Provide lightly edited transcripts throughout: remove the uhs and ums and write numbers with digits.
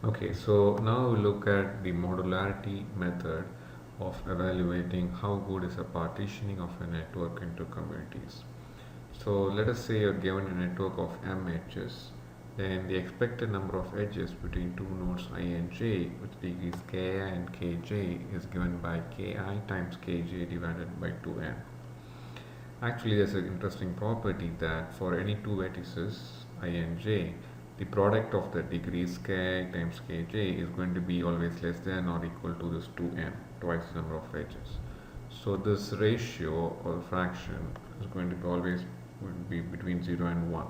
Okay, so now we look at the modularity method of evaluating how good is a partitioning of a network into communities. So let us say you're given a network of m edges, then the expected number of edges between two nodes I and j, which degrees ki and kj, is given by ki times kj divided by 2n. Actually, there's an interesting property that for any two vertices I and j, the product of the degrees ki times kj is going to be always less than or equal to this 2n, twice the number of edges. So this ratio or fraction is going to be always would be between 0 and 1.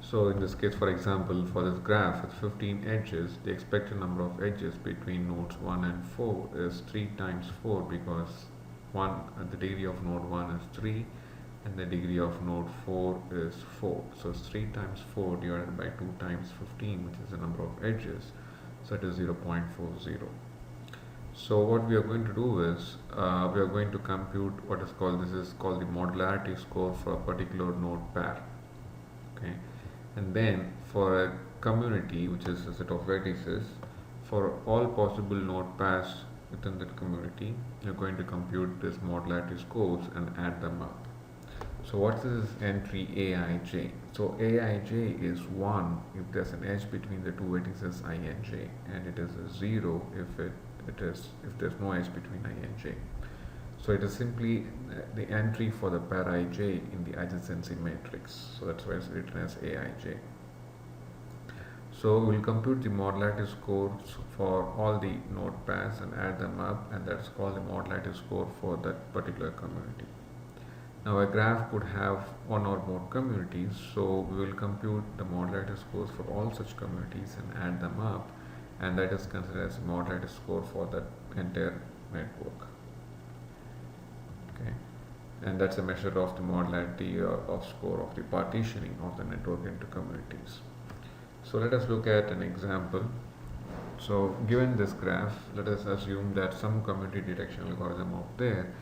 So in this case, for example, for this graph with 15 edges, the expected number of edges between nodes 1 and 4 is 3 times 4, because the degree of node 1 is 3 and the degree of node 4 is 4. So it's 3 times 4 divided by 2 times 15, which is the number of edges. So it is 0.40. So what we are going to do is we are going to compute what is called, this is called the modularity score for a particular node pair. Okay, and then for a community, which is a set of vertices, for all possible node pairs within that community, you're going to compute this modularity scores and add them up. So what is entry aij? So aij is 1 if there's an edge between the two vertices I and j, and it is a 0 if there's no edge between I and j. So it is simply the entry for the pair ij in the adjacency matrix. So that's why it's written as aij. So we'll compute the modularity scores for all the node pairs and add them up, and that's called the modularity score for that particular community. Now a graph could have one or more communities, so we will compute the modularity scores for all such communities and add them up, and that is considered as a modularity score for that entire network. Okay, and that's a measure of the modularity of score of the partitioning of the network into communities. So let us look at an example. So given this graph, let us assume that some community detection algorithm out there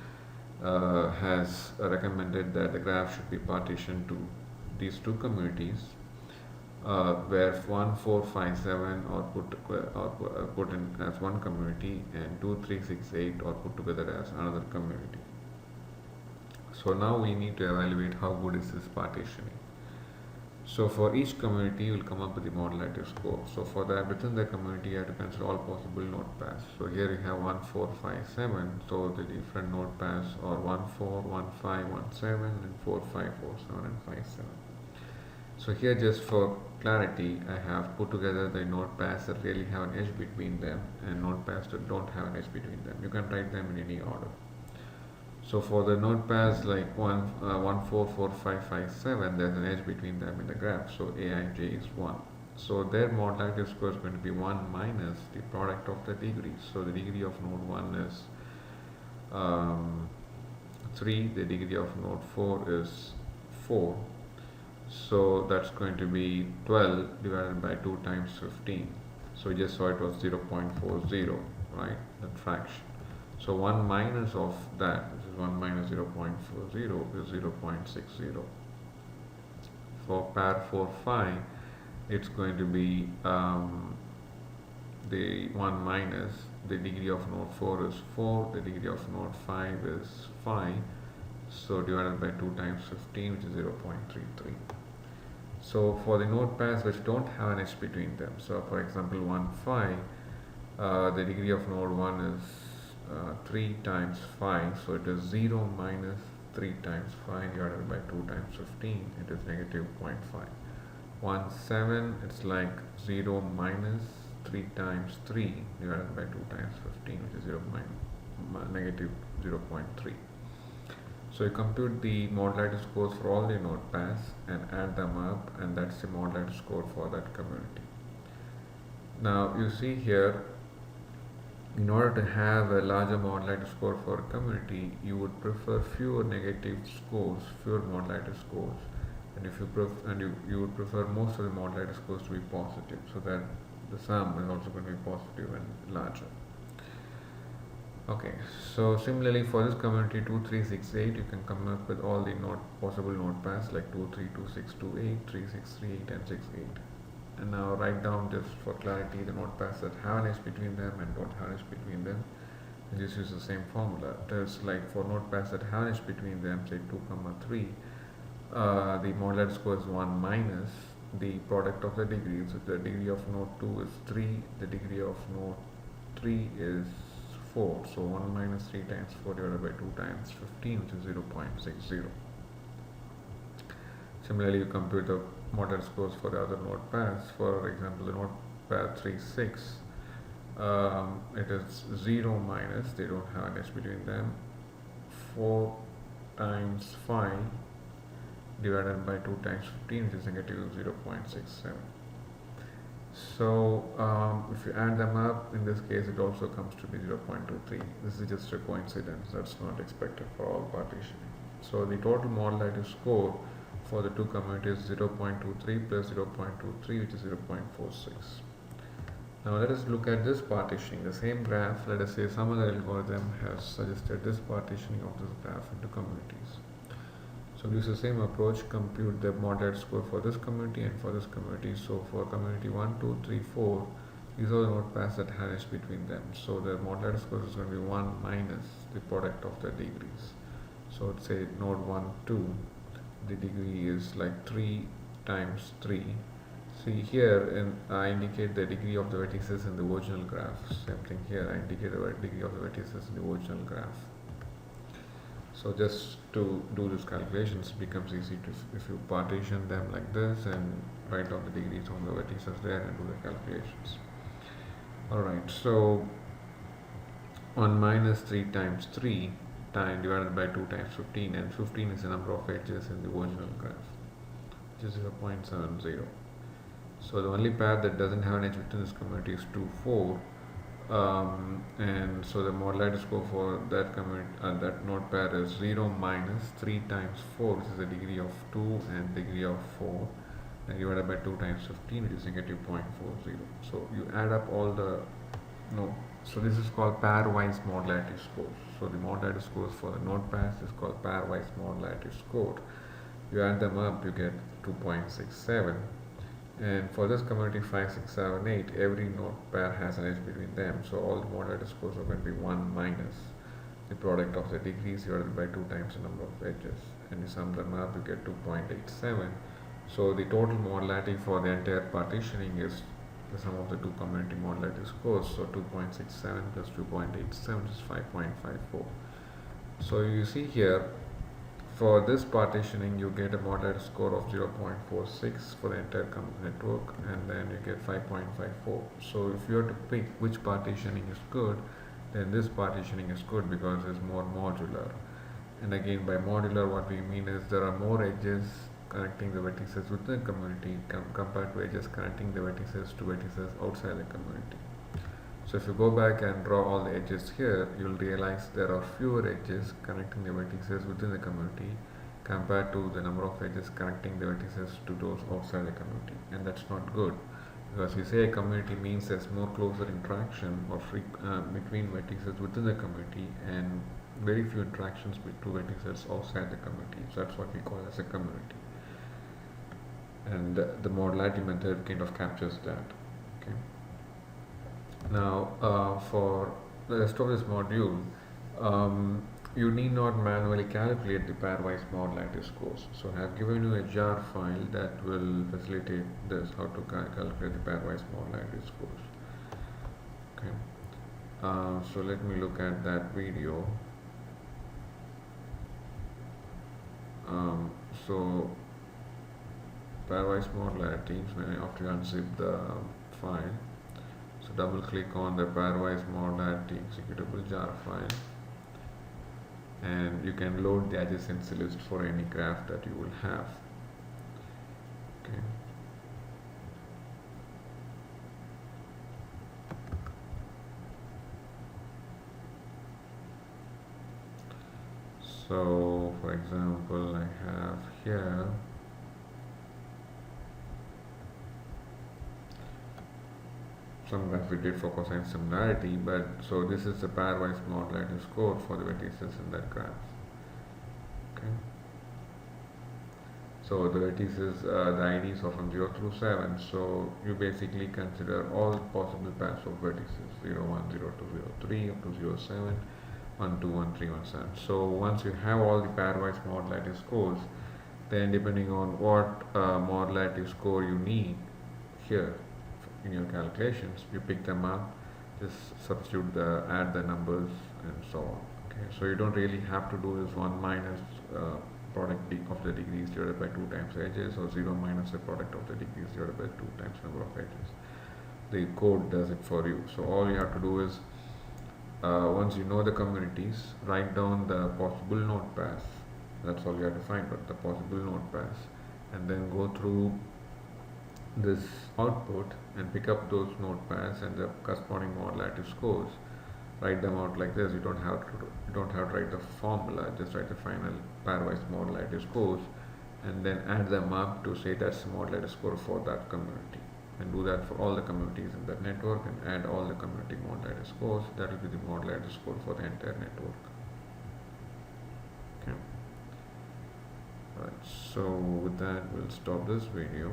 has recommended that the graph should be partitioned to these two communities, where 1, 4, 5, 7 are put in as one community, and 2, 3, 6, 8 are put together as another community. So now we need to evaluate how good is this partitioning. So for each community, you will come up with the modularity score. So for that, within the community, you have to consider all possible node pairs. So here you have 1, 4, 5, 7. So the different node pairs are 1, 4, 1, 5, 1, 7, and 4, 5, 4, 7, and 5, 7. So here, just for clarity, I have put together the node pairs that really have an edge between them and node pairs that don't have an edge between them. You can write them in any order. So for the node pairs like 1, 4, 4, 5, 5, 7, there's an edge between them in the graph. So aij is 1. So their modularity score is going to be 1 minus the product of the degrees. So the degree of node 1 is 3, the degree of node 4 is 4. So that's going to be 12 divided by 2 times 15. So we just saw it was 0.40, right? That fraction. So 1 minus of that, which is 1 minus 0.40, is 0.60. For pair 4, 5, it's going to be the 1 minus the degree of node 4 is 4, the degree of node 5 is 5, so divided by 2 times 15, which is 0.33. So for the node pairs which don't have an edge between them, so for example 1, 5, the degree of node 1 is 3 times 5, so it is 0 minus 3 times 5 divided by 2 times 15, it is negative 0.5. 1, 7, it's like 0 minus 3 times 3 divided by 2 times 15, which is negative 0.3. So you compute the modularity scores for all the node pairs and add them up, and that's the modularity score for that community. Now you see here, in order to have a larger modularity score for a community, you would prefer fewer negative scores, fewer modularity scores, and if you would prefer most of the modularity scores to be positive, so that the sum is also going to be positive and larger. Okay, so similarly for this community 2, 3, 6, 8, you can come up with all the possible node pairs like 2, 3, 2, 6, 2, 8, 3, 6, 3, 8, and 6, 8. And now write down just for clarity the node pairs that have an edge between them and don't have an edge between them. And just use the same formula. There's like for node pairs that have an edge between them, say 2 comma 3, the modularity score is 1 minus the product of the degrees. So the degree of node 2 is 3, the degree of node 3 is 4. So 1 minus 3 times 4 divided by 2 times 15, which is 0.60. Similarly, you compute the modularity scores for the other node pairs. For example, the node pair 3, 6, it is 0 minus, they don't have an edge between them, 4 times 5 divided by 2 times 15, which is negative 0.67. So if you add them up, in this case it also comes to be 0.23. This is just a coincidence, that's not expected for all partitioning. So the total modularity score for the two communities is 0.23 plus 0.23, which is 0.46. Now let us look at this partitioning, the same graph. Let us say some other algorithm has suggested this partitioning of this graph into communities. So use the same approach, compute the modularity score for this community and for this community. So for community 1, 2, 3, 4, these are the node pairs that have edge between them. So the modularity score is going to be 1 minus the product of the degrees. So let's say node 1, 2, the degree is like 3 times 3. See here, I indicate the degree of the vertices in the original graph. Same thing here, I indicate the degree of the vertices in the original graph. So just to do this calculations, it becomes easy to, if you partition them like this and write down the degrees on the vertices there and do the calculations. Alright, so 1 minus 3 times 3 time divided by 2 times 15, and 15 is the number of edges in the original graph, which is 0.70. So the only pair that doesn't have an edge within this community is 2, 4. And so the modularity score for that that node pair is 0 minus 3 times 4, which is the degree of 2 and degree of 4, and divided by 2 times 15, which is negative 0.40. So you add up all the so this is called pairwise modularity score. So the modularity scores for the node pairs is called pairwise modularity score. You add them up, you get 2.67. And for this community 5, 6, 7, 8, every node pair has an edge between them. So all the modularity scores are going to be 1 minus the product of the degrees divided by 2 times the number of edges. And you sum them up, you get 2.87. So the total modularity for the entire partitioning is the sum of the two community modularity scores. So 2.67 plus 2.87 is 5.54. So you see here, for this partitioning you get a modularity score of 0.46 for the entire network, and then you get 5.54. So if you have to pick which partitioning is good, then this partitioning is good because it's more modular. And again, by modular what we mean is there are more edges connecting the vertices within the community compared to edges connecting the vertices to vertices outside the community. So if you go back and draw all the edges here, you'll realize there are fewer edges connecting the vertices within the community compared to the number of edges connecting the vertices to those outside the community. And that's not good, because we say a community means there's more closer interaction or between vertices within the community and very few interactions between vertices outside the community. So that's what we call as a community. And the modularity method kind of captures that. Okay. Now for the rest of this module, you need not manually calculate the pairwise modularity scores. So I have given you a jar file that will facilitate this, how to calculate the pairwise modularity scores. Okay. So let me look at that video. So pairwise modularity, after you unzip the file, so double click on the pairwise modularity executable jar file, and you can load the adjacency list for any graph that you will have. Okay. So for example, I have here some graph we did for cosine similarity, but so this is the pairwise modularity score for the vertices in that graph. Okay. So the vertices, the IDs are from 0 through 7. So you basically consider all possible pairs of vertices 0, 1, 0, 2, 0, 3 up to 0, 7, 1, 2, 1, 3, 1, 7. So once you have all the pairwise modularity scores, then depending on what modularity score you need here in your calculations, you pick them up, just substitute add the numbers and so on. Okay, so you don't really have to do this 1 minus product of the degrees divided by 2 times edges, or 0 minus the product of the degrees divided by 2 times number of edges. The code does it for you. So all you have to do is, once you know the communities, write down the possible node pairs. That's all you have to find, but the possible node pairs, and then go through this output and pick up those node pairs and the corresponding modularity scores. Write them out like this. You don't have to write the formula. Just write the final pairwise modularity scores, and then add them up to say that's the modularity score for that community. And do that for all the communities in that network, and add all the community modularity scores. That will be the modularity score for the entire network. Okay. Alright, so with that we'll stop this video.